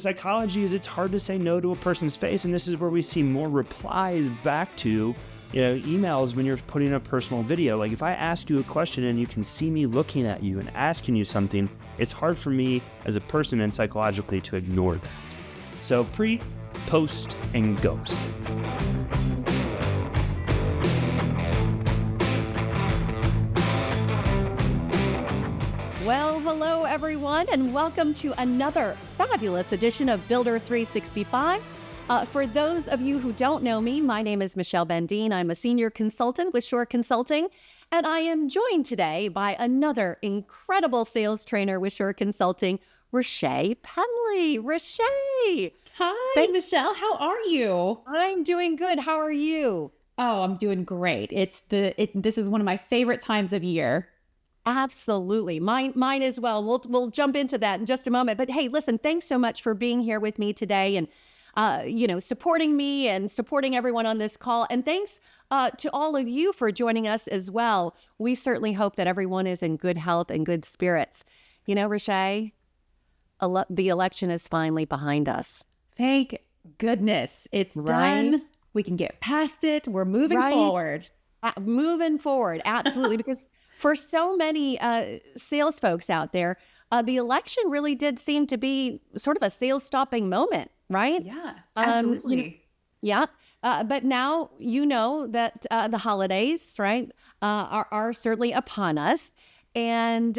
Psychology is it's hard to say no to a person's face, and this is where we see more replies back to emails when you're putting a personal video. Like if I ask you a question and you can see me looking at you and asking you something, it's hard for me as a person and psychologically to ignore that. So pre, post, and ghost. Well, hello everyone, and welcome to another fabulous edition of Builder365. For those of you who don't know me, my name is Michelle Bendien. I'm a senior consultant with Shore Consulting, and I am joined today by another incredible sales trainer with Shore Consulting, Rashay Penley. Rashay! Hi, Michelle. How are you? I'm doing good. How are you? Oh, I'm doing great. This is one of my favorite times of year. Absolutely. Mine as well. We'll jump into that in just a moment. But hey, listen, thanks so much for being here with me today and, supporting me and supporting everyone on this call. And thanks to all of you for joining us as well. We certainly hope that everyone is in good health and good spirits. You know, Rashay, the election is finally behind us. Thank goodness. It's done. We can get past it. We're moving forward. Moving forward. Absolutely. Because for so many sales folks out there, the election really did seem to be sort of a sales stopping moment, right? Yeah, absolutely. But now you know that the holidays, right, are certainly upon us. And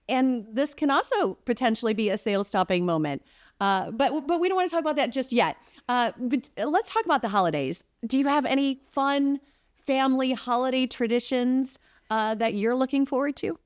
this can also potentially be a sales stopping moment. But we don't want to talk about that just yet. But let's talk about the holidays. Do you have any fun family holiday traditions that you're looking forward to?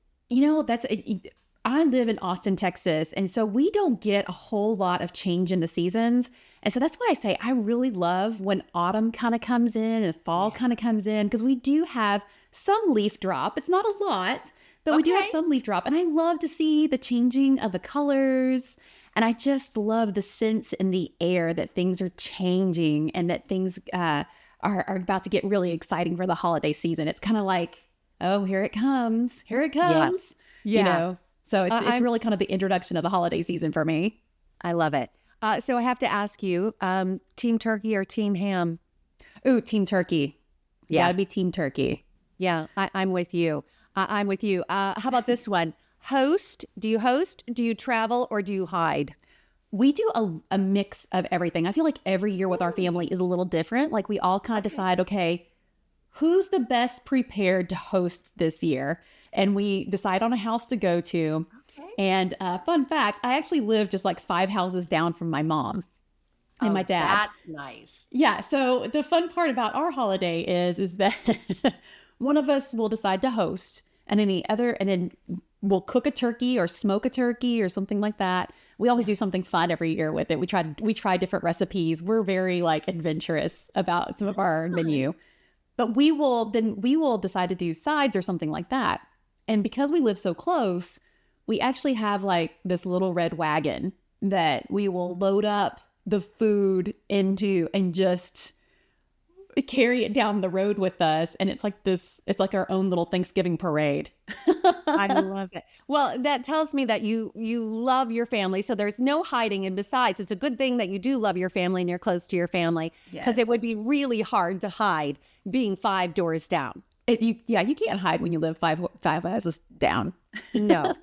I live in Austin, Texas, and so we don't get a whole lot of change in the seasons. And so that's why I say I really love when autumn kind of comes in and fall kind of comes in, because we do have some leaf drop. It's not a lot, but we do have some leaf drop. And I love to see the changing of the colors. And I just love the sense in the air that things are changing and that things are about to get really exciting for the holiday season. It's kind of like, oh, here it comes. Here it comes. Yeah. So it's really kind of the introduction of the holiday season for me. I love it. So I have to ask you, team turkey or team ham? Ooh, team turkey. Yeah. Gotta be team turkey. Yeah, I'm with you. I'm with you. How about this one? Host? Do you host? Do you travel or do you hide? We do a mix of everything. I feel like every year with our family is a little different. Like we all kind of decide, okay, who's the best prepared to host this year? And we decide on a house to go to. Okay. And fun fact, I actually live just like 5 houses down from my mom and my dad. That's nice. Yeah. So the fun part about our holiday is that one of us will decide to host and then we'll cook a turkey or smoke a turkey or something like that. We always do something fun every year with it. We try different recipes. We're very adventurous about some of our menu. But we will decide to do sides or something like that. And because we live so close, we actually have this little red wagon that we will load up the food into and just carry it down the road with us. And it's like our own little Thanksgiving parade. I love it. Well, that tells me that you love your family. So there's no hiding. And besides, it's a good thing that you do love your family and you're close to your family, because it would be really hard to hide being 5 doors down. You can't hide when you live five houses down. No.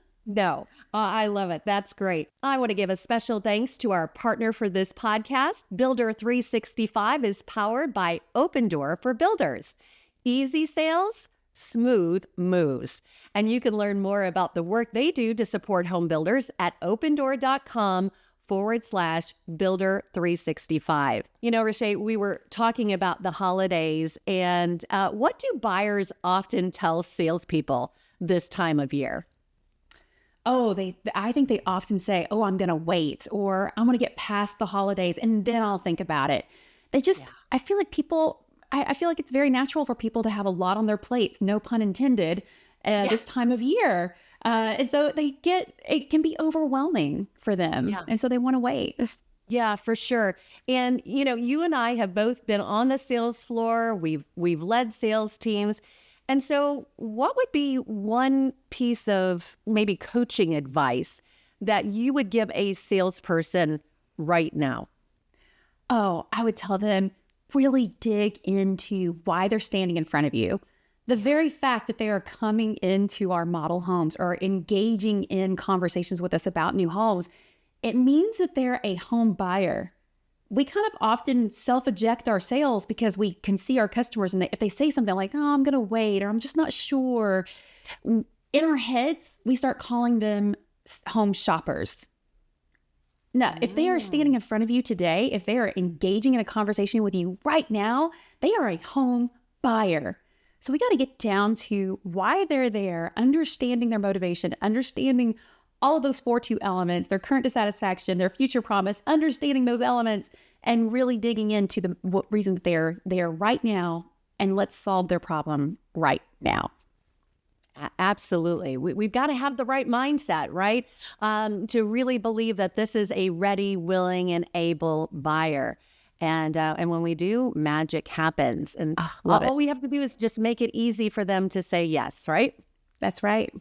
I love it. That's great. I want to give a special thanks to our partner for this podcast. Builder365 is powered by Opendoor for builders. Easy sales, smooth moves. And you can learn more about the work they do to support home builders at opendoor.com/Builder365. You know, Rashay, we were talking about the holidays, and what do buyers often tell salespeople this time of year? Oh, I think they often say, oh, I'm going to wait, or I'm going to get past the holidays and then I'll think about it. I feel like I feel like it's very natural for people to have a lot on their plates, no pun intended, this time of year. And so it can be overwhelming for them. Yeah. And so they want to wait. Yeah, for sure. And, you and I have both been on the sales floor. We've led sales teams. And so what would be one piece of maybe coaching advice that you would give a salesperson right now? Oh, I would tell them really dig into why they're standing in front of you. The very fact that they are coming into our model homes or engaging in conversations with us about new homes, it means that they're a home buyer. We kind of often self-eject our sales because we can see our customers, and if they say something like, oh, I'm going to wait, or I'm just not sure, in our heads, we start calling them home shoppers. No, if they are standing in front of you today, if they are engaging in a conversation with you right now, they are a home buyer. So we got to get down to why they're there, understanding their motivation, understanding all of those 4-2 elements, their current dissatisfaction, their future promise, understanding those elements, and really digging into the reason that they're there right now, and let's solve their problem right now. Absolutely. We've got to have the right mindset, right? To really believe that this is a ready, willing, and able buyer. And when we do, magic happens. And all we have to do is just make it easy for them to say yes, right? That's right.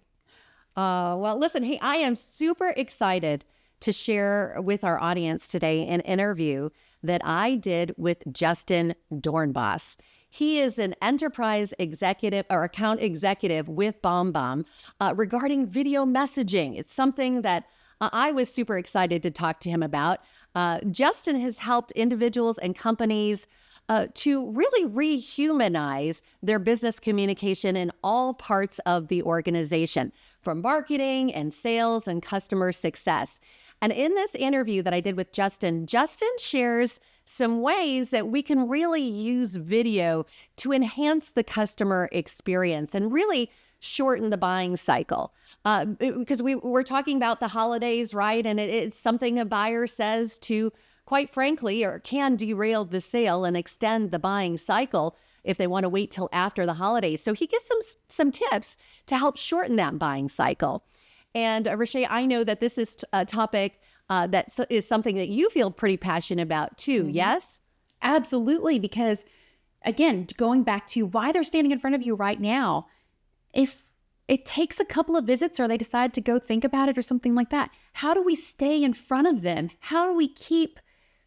Well, listen, hey, I am super excited to share with our audience today an interview that I did with Justin Doornbos. He is an enterprise executive or account executive with BombBomb regarding video messaging. It's something that I was super excited to talk to him about. Justin has helped individuals and companies to really rehumanize their business communication in all parts of the organization, from marketing and sales and customer success. And in this interview that I did with Justin, Justin shares some ways that we can really use video to enhance the customer experience and really shorten the buying cycle. Because we're talking about the holidays, right? And it's something a buyer says to, quite frankly, or can derail the sale and extend the buying cycle if they want to wait till after the holidays. So he gives some tips to help shorten that buying cycle. And Rashay, I know that this is a topic that is something that you feel pretty passionate about too, yes? Absolutely, because again, going back to why they're standing in front of you right now, if it takes a couple of visits or they decide to go think about it or something like that, how do we stay in front of them? How do we keep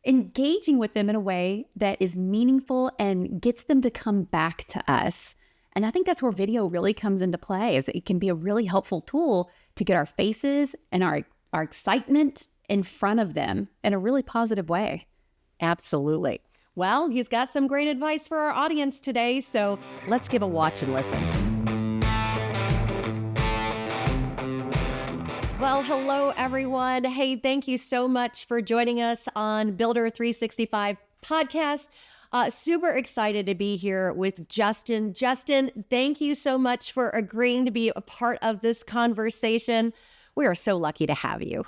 engaging with them in a way that is meaningful and gets them to come back to us? And I think that's where video really comes into play, is it can be a really helpful tool to get our faces and our excitement in front of them in a really positive way. Absolutely. Well, he's got some great advice for our audience today, so let's give a watch and listen. Well, hello, everyone. Hey, thank you so much for joining us on Builder365 podcast. Super excited to be here with Justin. Justin, thank you so much for agreeing to be a part of this conversation. We are so lucky to have you.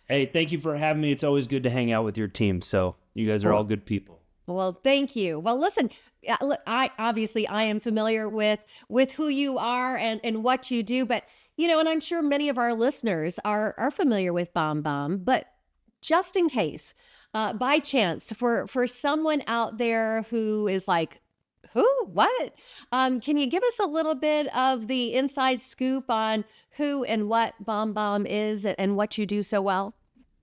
Hey, thank you for having me. It's always good to hang out with your team. So you guys are all good people. Well, thank you. Well, listen, I am familiar with who you are and what you do, but and I'm sure many of our listeners are familiar with BombBomb, but just in case, by chance, for someone out there who is like, who, what? Can you give us a little bit of the inside scoop on who and what BombBomb is and what you do so well?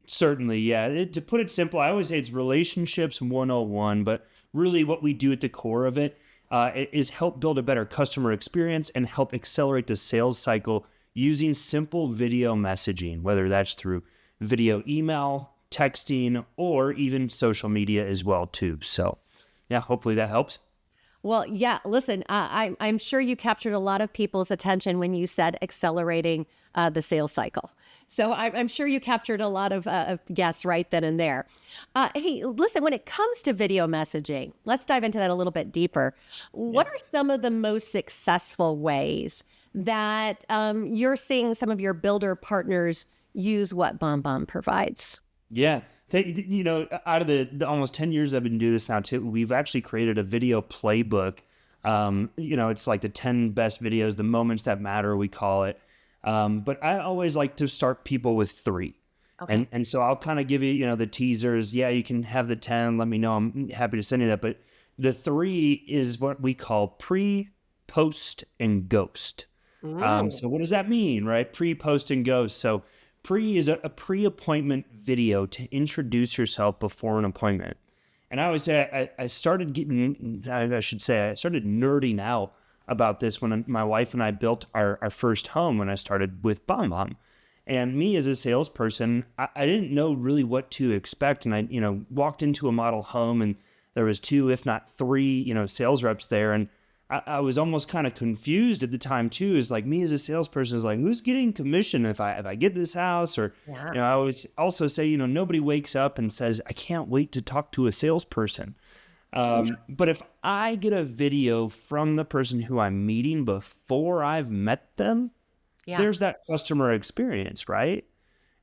Certainly, yeah. To put it simple, I always say it's relationships 101, but really what we do at the core of it is help build a better customer experience and help accelerate the sales cycle using simple video messaging, whether that's through video email, texting, or even social media as well too. So yeah, hopefully that helps. Well, yeah, listen, I'm sure you captured a lot of people's attention when you said accelerating the sales cycle. So I'm sure you captured a lot of guests right then and there. Hey, listen, when it comes to video messaging, let's dive into that a little bit deeper. What are some of the most successful ways that you're seeing some of your builder partners use what BombBomb provides? Yeah. Out of the almost 10 years I've been doing this now too, we've actually created a video playbook. It's like the 10 best videos, the moments that matter, we call it. But I always like to start people with 3. Okay. And so I'll kind of give you, the teasers. Yeah, you can have the 10. Let me know. I'm happy to send you that. But the 3 is what we call pre, post, and ghost. So what does that mean, right? Pre, post, and ghost. So pre is a pre-appointment video to introduce yourself before an appointment. And I always say I started nerding out about this when my wife and I built our first home when I started with BombBomb. And me as a salesperson, I didn't know really what to expect. And I, walked into a model home and there was 2, if not 3, sales reps there. And I was almost kind of confused at the time too. Is like me as a salesperson is like, who's getting commission if I get this house? Or, I always also say, nobody wakes up and says, I can't wait to talk to a salesperson. But if I get a video from the person who I'm meeting before I've met them, there's that customer experience, right?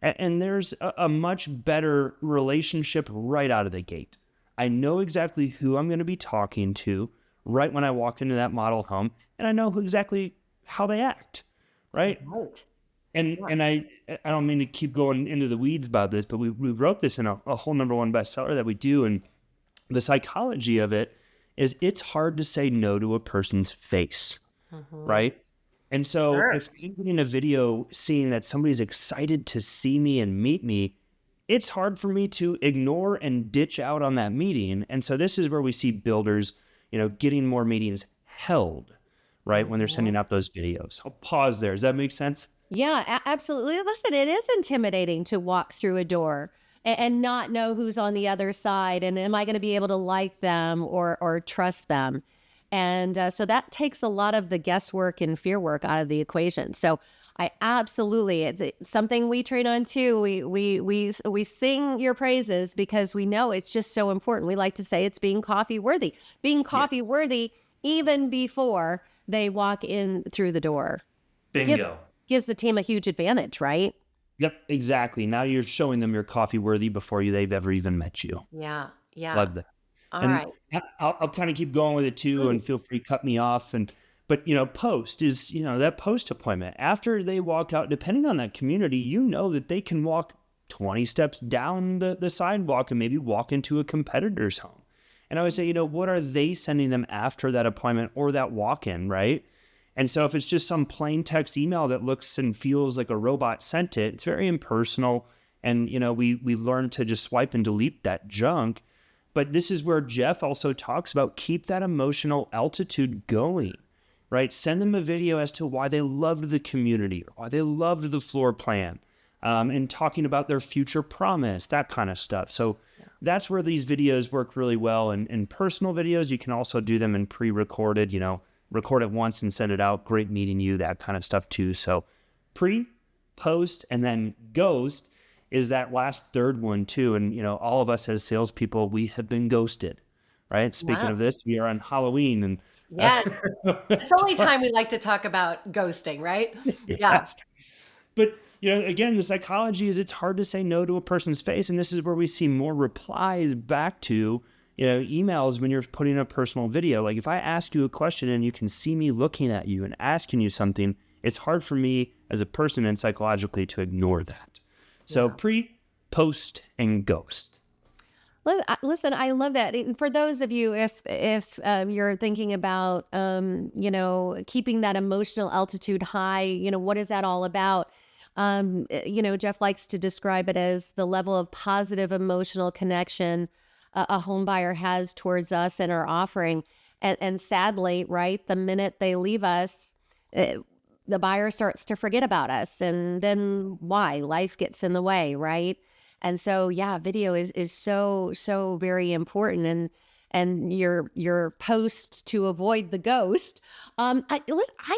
And there's a much better relationship right out of the gate. I know exactly who I'm going to be talking to right when I walk into that model home, and I know exactly how they act, right? And I don't mean to keep going into the weeds about this, but we wrote this in a whole #1 bestseller that we do, and the psychology of it is it's hard to say no to a person's face, right? And so if I'm getting a video seeing that somebody's excited to see me and meet me, it's hard for me to ignore and ditch out on that meeting. And so this is where we see builders getting more meetings held, right? When they're sending out those videos. I'll pause there. Does that make sense? Yeah, absolutely. Listen, it is intimidating to walk through a door and not know who's on the other side. And am I going to be able to like them or trust them? And so that takes a lot of the guesswork and fear work out of the equation. So I absolutely, it's something we train on too. We sing your praises because we know it's just so important. We like to say it's being coffee worthy, worthy even before they walk in through the door. Bingo. Gives the team a huge advantage, right? Yep, exactly. Now you're showing them you're coffee worthy before they've ever even met you. Yeah. Love that. All right. I'll kind of keep going with it too, and feel free to cut me off. But post is, that post appointment. After they walk out, depending on that community, that they can walk 20 steps down the sidewalk and maybe walk into a competitor's home. And I would say, what are they sending them after that appointment or that walk-in, right? And so if it's just some plain text email that looks and feels like a robot sent it, it's very impersonal. And, we learn to just swipe and delete that junk. But this is where Jeff also talks about keep that emotional altitude going, right? Send them a video as to why they loved the community or why they loved the floor plan, and talking about their future promise, that kind of stuff. So that's where these videos work really well. And in personal videos, you can also do them in pre-recorded, record it once and send it out. Great meeting you, that kind of stuff too. So pre, post, and then ghost is that last third one too. And, all of us as salespeople, we have been ghosted, right? Speaking of this, we are on Halloween and yes, it's the only time we like to talk about ghosting, right? Yes. But, again, the psychology is it's hard to say no to a person's face. And this is where we see more replies back to, emails when you're putting a personal video. Like if I ask you a question and you can see me looking at you and asking you something, it's hard for me as a person and psychologically to ignore that. So pre, post, and ghost. Listen, I love that. And for those of you, if you're thinking about, keeping that emotional altitude high, what is that all about? Jeff likes to describe it as the level of positive emotional connection a home buyer has towards us and our offering. And sadly, right, the minute they leave us, the buyer starts to forget about us. And then why? Life gets in the way, right? And so, video is so very important. And your post to avoid the ghost. I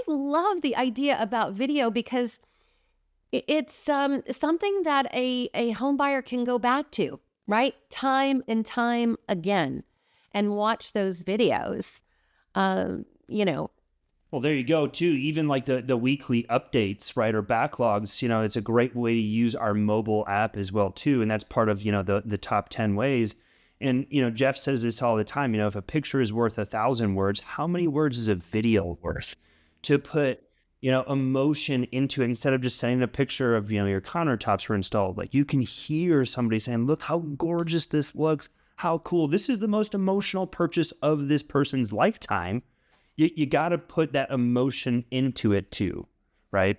love the idea about video because it's something that a home buyer can go back to, right? Time and time again and watch those videos, Well, there you go, too. Even like the weekly updates, right, or backlogs, it's a great way to use our mobile app as well, too. And that's part of, the top 10 ways. And, Jeff says this all the time, if a picture is worth 1,000 words, how many words is a video worth? To put, emotion into it instead of just sending a picture of, your countertops were installed. Like you can hear somebody saying, look how gorgeous this looks. How cool. This is the most emotional purchase of this person's lifetime. You got to put that emotion into it too, right?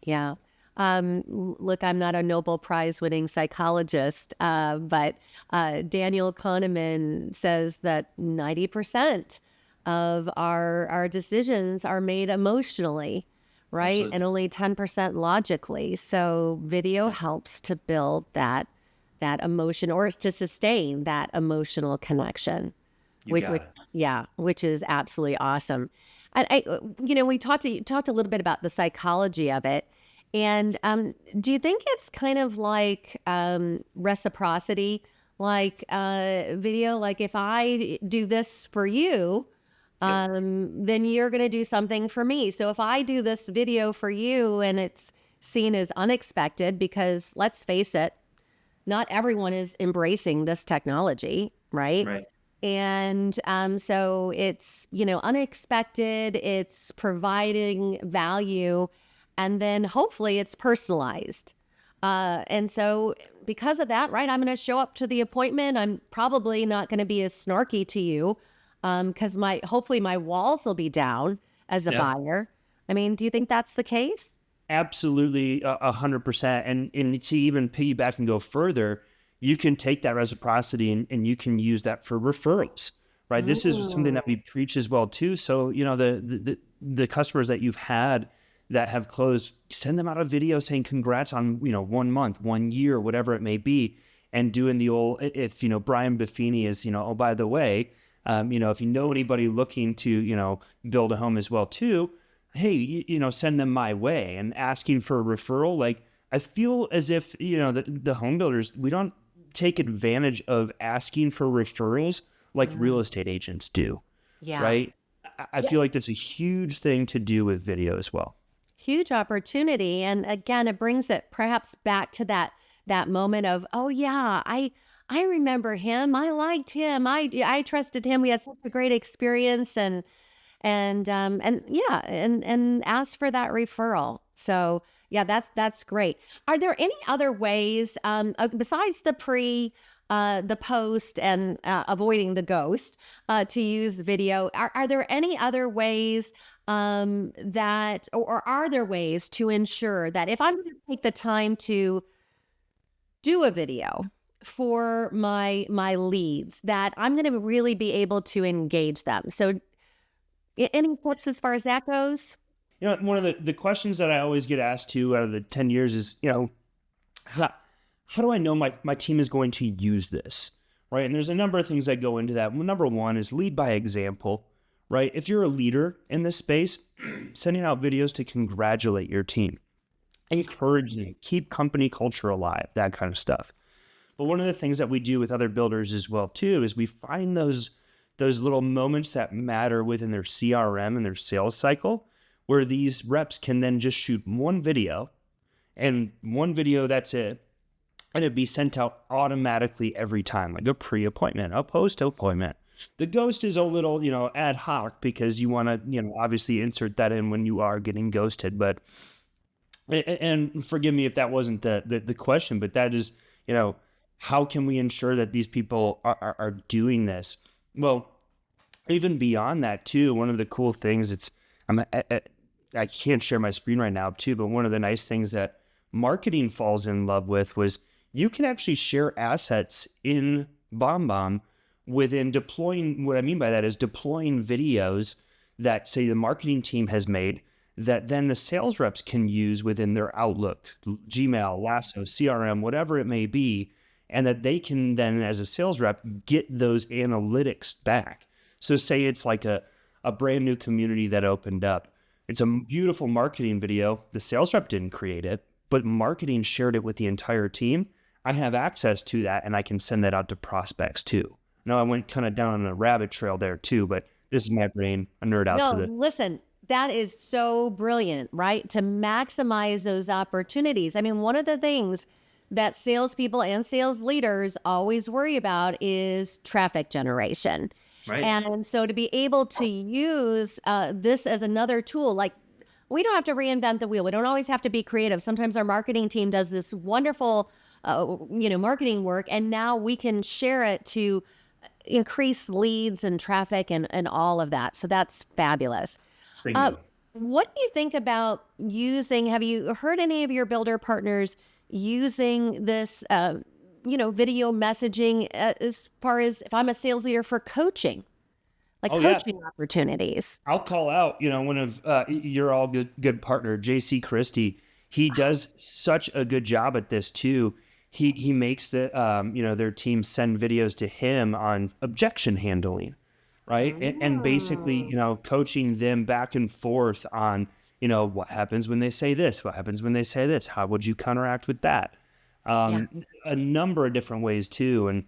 Yeah. Look, I'm not a Nobel Prize winning psychologist, but Daniel Kahneman says that 90% of our decisions are made emotionally, right? Absolutely. And only 10% logically. So video helps to build that emotion, or to sustain that emotional connection. You got it. Yeah, which is absolutely awesome. And we talked a little bit about the psychology of it. And do you think it's kind of like reciprocity, like video? Like if I do this for you, then you're going to do something for me. So if I do this video for you and it's seen as unexpected, because let's face it, not everyone is embracing this technology, right? Right. And so it's, unexpected, it's providing value, and then hopefully it's personalized. And so because of that, right, I'm going to show up to the appointment. I'm probably not going to be as snarky to you because hopefully my walls will be down as a buyer. I mean, do you think that's the case? Absolutely, 100%. And to even piggyback and go further, you can take that reciprocity and you can use that for referrals, right? This is something that we preach as well too. So, the customers that you've had that have closed, send them out a video saying congrats on, 1 month, 1 year, whatever it may be, and doing the old, if, Brian Buffini is, oh, by the way, if you know anybody looking to, build a home as well too, hey, send them my way, and asking for a referral. Like, I feel as if, the home builders, we don't take advantage of asking for referrals like real estate agents do. Yeah. Right? I feel like that's a huge thing to do with video as well. Huge opportunity. And again, it brings it perhaps back to that moment of, oh yeah, I remember him. I liked him. I trusted him. We had such a great experience, and ask for that referral. So yeah, that's great. Are there any other ways besides the post and avoiding the ghost to use video? Are there any other ways or are there ways to ensure that if I'm going to take the time to do a video for my leads, that I'm going to really be able to engage them? So any tips as far as that goes? One of the questions that I always get asked to out of the 10 years is, how do I know my team is going to use this, right? And there's a number of things that go into that. Number one is lead by example, right? If you're a leader in this space, sending out videos to congratulate your team, encourage them, keep company culture alive, that kind of stuff. But one of the things that we do with other builders as well too is we find those little moments that matter within their CRM and their sales cycle, where these reps can then just shoot one video, and one video, that's it. And it'd be sent out automatically every time, like a pre-appointment, a post-appointment. The ghost is a little, ad hoc, because you want to, obviously insert that in when you are getting ghosted. But, and forgive me if that wasn't the question, but that is, how can we ensure that these people are doing this? Well, even beyond that too, one of the cool things, I can't share my screen right now too, but one of the nice things that marketing falls in love with was you can actually share assets in BombBomb within deploying. What I mean by that is deploying videos that, say, the marketing team has made that then the sales reps can use within their Outlook, Gmail, Lasso, CRM, whatever it may be, and that they can then, as a sales rep, get those analytics back. So say it's like a brand new community that opened up. It's a beautiful marketing video. The sales rep didn't create it, but marketing shared it with the entire team. I have access to that, and I can send that out to prospects too. Now, I went kind of down on a rabbit trail there too, but this is my brain, a nerd out to this. Listen, that is so brilliant, right? To maximize those opportunities. I mean, one of the things that salespeople and sales leaders always worry about is traffic generation. Right. And so to be able to use this as another tool, like, we don't have to reinvent the wheel. We don't always have to be creative. Sometimes our marketing team does this wonderful, marketing work, and now we can share it to increase leads and traffic and all of that. So that's fabulous. What do you think about have you heard any of your builder partners using this, video messaging as far as if I'm a sales leader for coaching, like Oh yeah, coaching opportunities? I'll call out, one of your all good partner, JC Christie. He does such a good job at this too. He makes their team send videos to him on objection handling, right? And basically, coaching them back and forth on, what happens when they say this, what happens when they say this, how would you counteract with that? A number of different ways too. And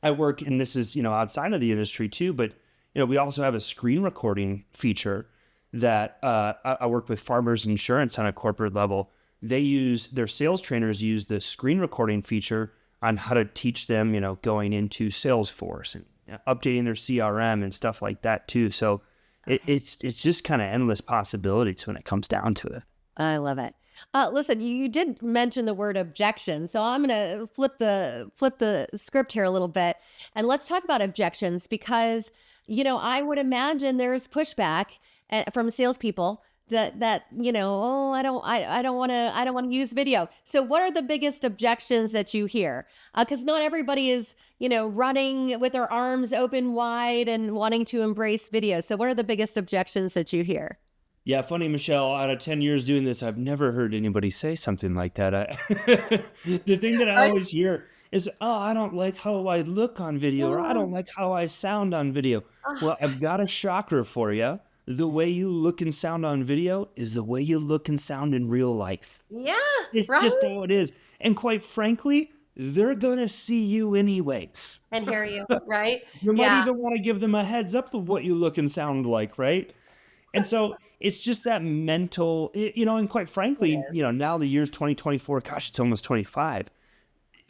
I work, and this is, outside of the industry too, but, we also have a screen recording feature that I work with Farmers Insurance on a corporate level. Their sales trainers use the screen recording feature on how to teach them, going into Salesforce and updating their CRM and stuff like that too. So it's just kind of endless possibilities when it comes down to it. I love it. Listen, you did mention the word objection, so I'm going to flip the script here a little bit, and let's talk about objections because I would imagine there's pushback from salespeople that oh, I don't want to use video. So what are the biggest objections that you hear? Because not everybody is running with their arms open wide and wanting to embrace video. So what are the biggest objections that you hear? Yeah, funny, Michelle, out of 10 years doing this, I've never heard anybody say something like that. The thing that I always hear is, oh, I don't like how I look on video, or I don't like how I sound on video. Well, I've got a shocker for you. The way you look and sound on video is the way you look and sound in real life. Yeah, It's right. just how it is. And quite frankly, they're going to see you anyways. And hear you, right? You might Yeah. even want to give them a heads up of what you look and sound like, right? And so it's just that mental, and quite frankly, now the year's 2024, gosh, it's almost 25.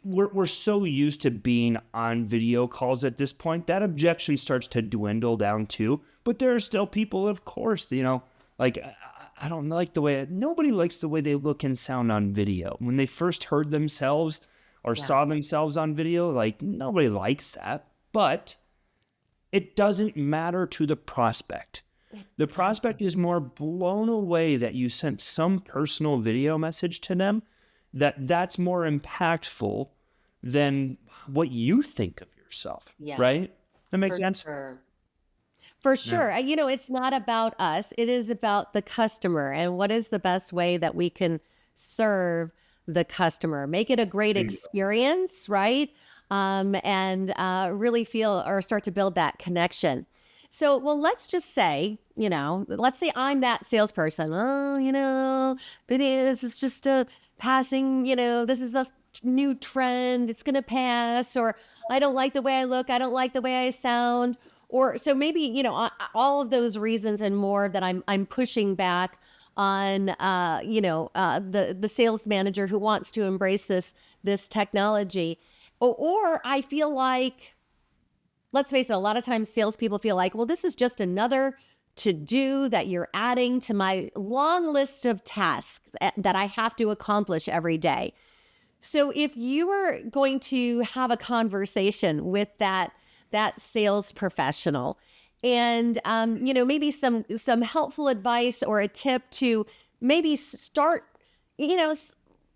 We're so used to being on video calls at this point, that objection starts to dwindle down too. But there are still people, of course, like, I don't like nobody likes the way they look and sound on video. When they first heard themselves or saw themselves on video, like, nobody likes that. But it doesn't matter to the prospect. The prospect is more blown away that you sent some personal video message to them, that's more impactful than what you think of yourself, right? That makes sense? Sure. For sure. It's not about us. It is about the customer and what is the best way that we can serve the customer, make it a great experience, right? And really feel or start to build that connection. So, well, let's just say, let's say I'm that salesperson. Oh, this is just a passing, this is a new trend. It's going to pass. Or I don't like the way I look. I don't like the way I sound. Or so maybe, all of those reasons and more that I'm pushing back on, the sales manager who wants to embrace this technology. Or I feel like, let's face it, a lot of times salespeople feel like, well, this is just another to-do that you're adding to my long list of tasks that I have to accomplish every day. So if you were going to have a conversation with that sales professional and, maybe some helpful advice or a tip to maybe start,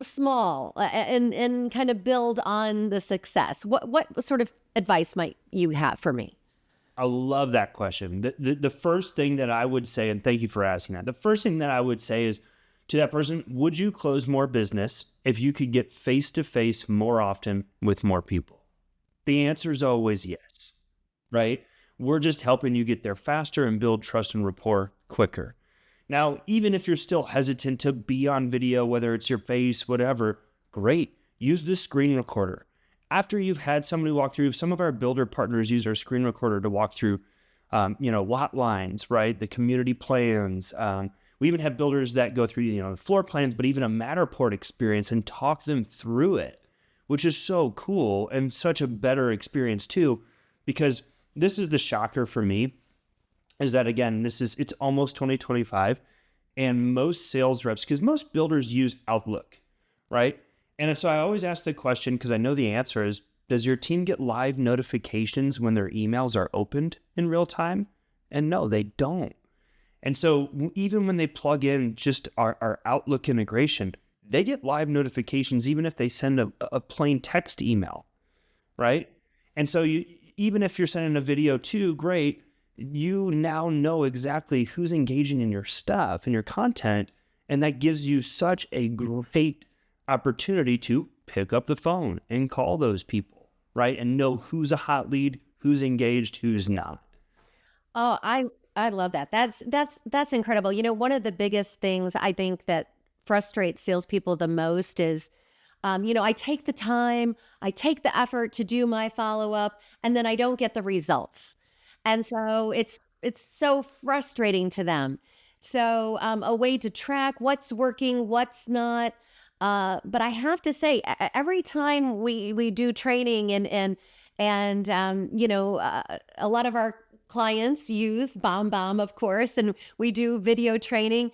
small and kind of build on the success, what sort of advice might you have for me? I love that question. The first thing that I would say, and thank you for asking that, the first thing that I would say is to that person, would you close more business if you could get face-to-face more often with more people? The answer is always yes, right? We're just helping you get there faster and build trust and rapport quicker. Now, even if you're still hesitant to be on video, whether it's your face, whatever, great. Use the screen recorder. After you've had somebody walk through, some of our builder partners use our screen recorder to walk through, lot lines, right? The community plans. We even have builders that go through, the floor plans, but even a Matterport experience and talk them through it, which is so cool and such a better experience too, because this is the shocker for me, is that, again, it's almost 2025, and most sales reps, because most builders use Outlook, right? And so I always ask the question, because I know the answer is, does your team get live notifications when their emails are opened in real time? And no, they don't. And so even when they plug in just our Outlook integration, they get live notifications even if they send a plain text email, right? And so even if you're sending a video too, great, you now know exactly who's engaging in your stuff and your content, and that gives you such a great opportunity to pick up the phone and call those people, right? And know who's a hot lead, who's engaged, who's not. Oh, I love that. That's incredible. You know, one of the biggest things I think that frustrates salespeople the most is, I take the time, I take the effort to do my follow-up, and then I don't get the results. And so it's so frustrating to them. So a way to track what's working, what's not. But I have to say, every time we do training and a lot of our clients use BombBomb, of course, and we do video training.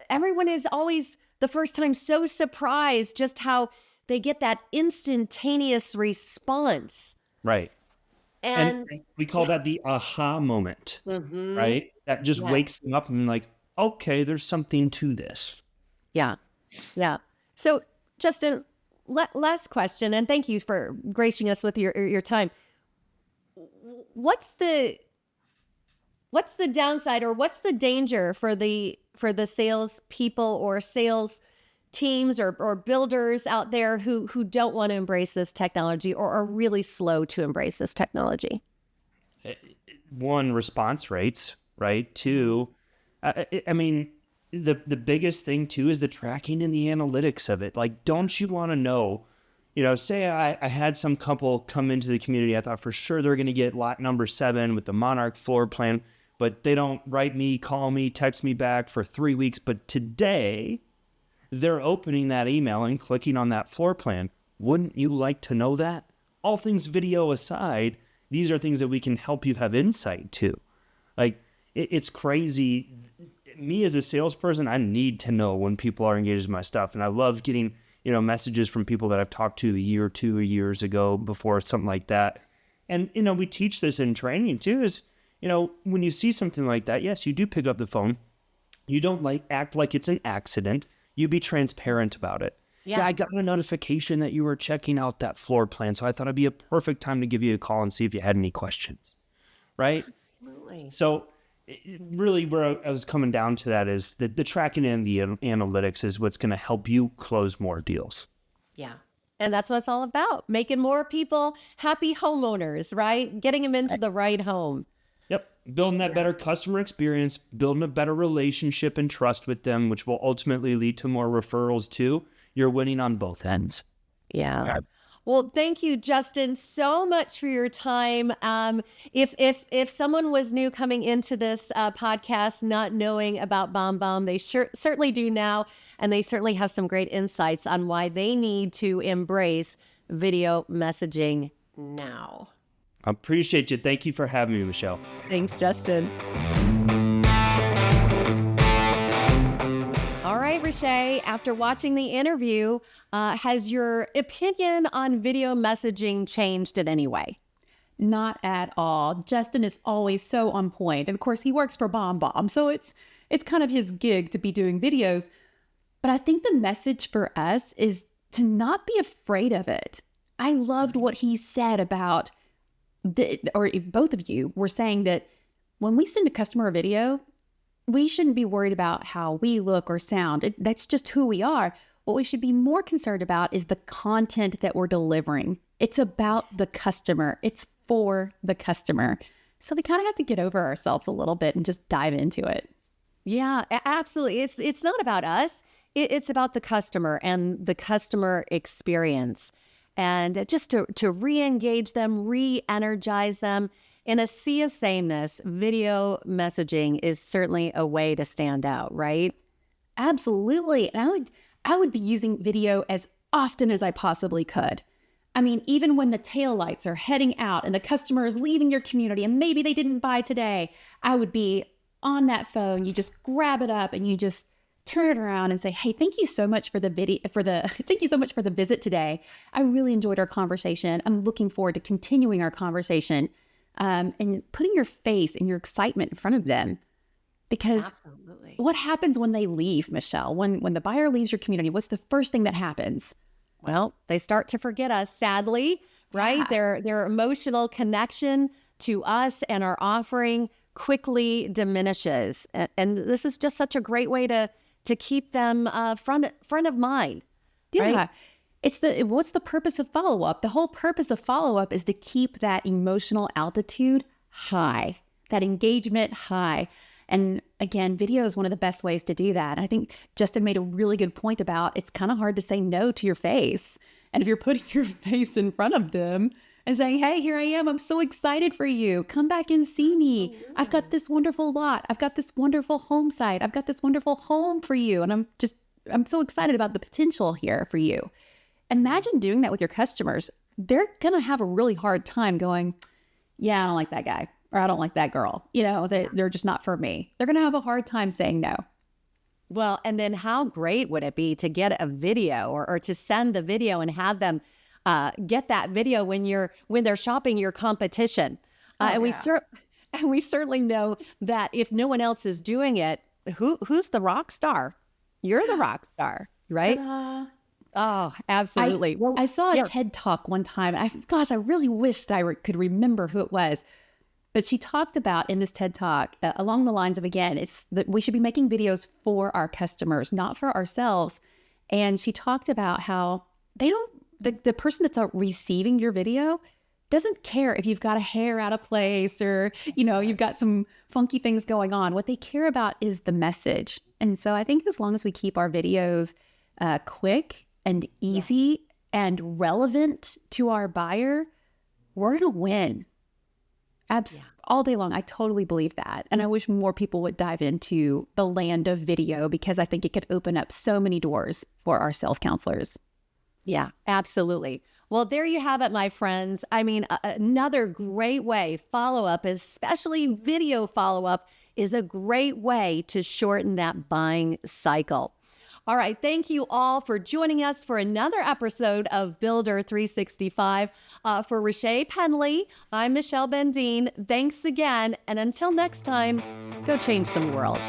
Everyone is always the first time so surprised just how they get that instantaneous response. Right. And we call that the aha moment, right? That just Yeah. wakes them up and like, okay, there's something to this. Yeah. Yeah. So, Justin, last question, and thank you for gracing us with your time. What's the downside, or what's the danger for the sales people or sales teams or builders out there who don't want to embrace this technology or are really slow to embrace this technology? One, response rates, right? Two, I mean, the biggest thing too is the tracking and the analytics of it. Like, don't you want to know, say I had some couple come into the community, I thought for sure they're going to get lot number 7 with the Monarch floor plan, but they don't write me, call me, text me back for 3 weeks. But today they're opening that email and clicking on that floor plan. Wouldn't you like to know that? All things video aside, these are things that we can help you have insight to. Like, it's crazy. Me as a salesperson, I need to know when people are engaged in my stuff. And I love getting, messages from people that I've talked to a year or 2 years ago before, something like that. And, we teach this in training too, is, when you see something like that, yes, you do pick up the phone. You don't act like it's an accident. You be transparent about it. Yeah, I got a notification that you were checking out that floor plan, so I thought it'd be a perfect time to give you a call and see if you had any questions, right? Absolutely. So really where I was coming down to that is that the tracking and the analytics is what's going to help you close more deals. Yeah. And that's what it's all about, making more people happy homeowners, right? Getting them into the right home. Yep. Building that better customer experience, building a better relationship and trust with them, which will ultimately lead to more referrals too. You're winning on both ends. Yeah. Well, thank you, Justin, so much for your time. If someone was new coming into this podcast, not knowing about BombBomb, they certainly do now, and they certainly have some great insights on why they need to embrace video messaging now. I appreciate you. Thank you for having me, Michelle. Thanks, Justin. All right, Rashay, after watching the interview, has your opinion on video messaging changed in any way? Not at all. Justin is always so on point. And of course, he works for BombBomb, so it's kind of his gig to be doing videos. But I think the message for us is to not be afraid of it. I loved what he said about, or both of you were saying that when we send a customer a video, we shouldn't be worried about how we look or sound. That's just who we are. What we should be more concerned about is the content that we're delivering. It's about the customer. It's for the customer. So we kind of have to get over ourselves a little bit and just dive into it. Yeah, absolutely. It's not about us. It's about the customer and the customer experience. And just to re-engage them, re-energize them. In a sea of sameness, video messaging is certainly a way to stand out, right? Absolutely. And I would be using video as often as I possibly could. I mean, even when the taillights are heading out and the customer is leaving your community and maybe they didn't buy today, I would be on that phone. You just grab it up and you just turn it around and say, "Hey, thank you so much for the thank you so much for the visit today. I really enjoyed our conversation. I'm looking forward to continuing our conversation." And putting your face and your excitement in front of them. Because Absolutely. what happens when they leave, Michelle? When the buyer leaves your community, what's the first thing that happens? Well, they start to forget us, sadly, right? Their emotional connection to us and our offering quickly diminishes. And this is just such a great way to keep them front of mind. Yeah. Right? What's the purpose of follow-up? The whole purpose of follow-up is to keep that emotional altitude high, that engagement high. And again, video is one of the best ways to do that. And I think Justin made a really good point about it's kind of hard to say no to your face. And if you're putting your face in front of them and saying, hey, here I am. I'm so excited for you. Come back and see me. I've got this wonderful lot. I've got this wonderful home site. I've got this wonderful home for you. And I'm so excited about the potential here for you. Imagine doing that with your customers. They're going to have a really hard time going, yeah, I don't like that guy. Or I don't like that girl. They're just not for me. They're going to have a hard time saying no. Well, and then how great would it be to get a video or to send the video and have them get that video when they're shopping your competition. And we certainly know that if no one else is doing it, who's the rock star? You're the rock star, right? Ta-da. Oh, absolutely. I saw a TED Talk one time. I really wished I could remember who it was. But she talked about in this TED Talk along the lines of, again, it's that we should be making videos for our customers, not for ourselves. And she talked about how the person that's receiving your video doesn't care if you've got a hair out of place or, you've got some funky things going on. What they care about is the message. And so I think as long as we keep our videos quick and easy and relevant to our buyer, we're going to win. All day long. I totally believe that. And I wish more people would dive into the land of video because I think it could open up so many doors for our sales counselors. Yeah, absolutely. Well, there you have it, my friends. I mean, another great way, follow-up, especially video follow-up, is a great way to shorten that buying cycle. All right. Thank you all for joining us for another episode of Builder365. For Rashay Penley, I'm Michelle Bendien. Thanks again. And until next time, go change some worlds.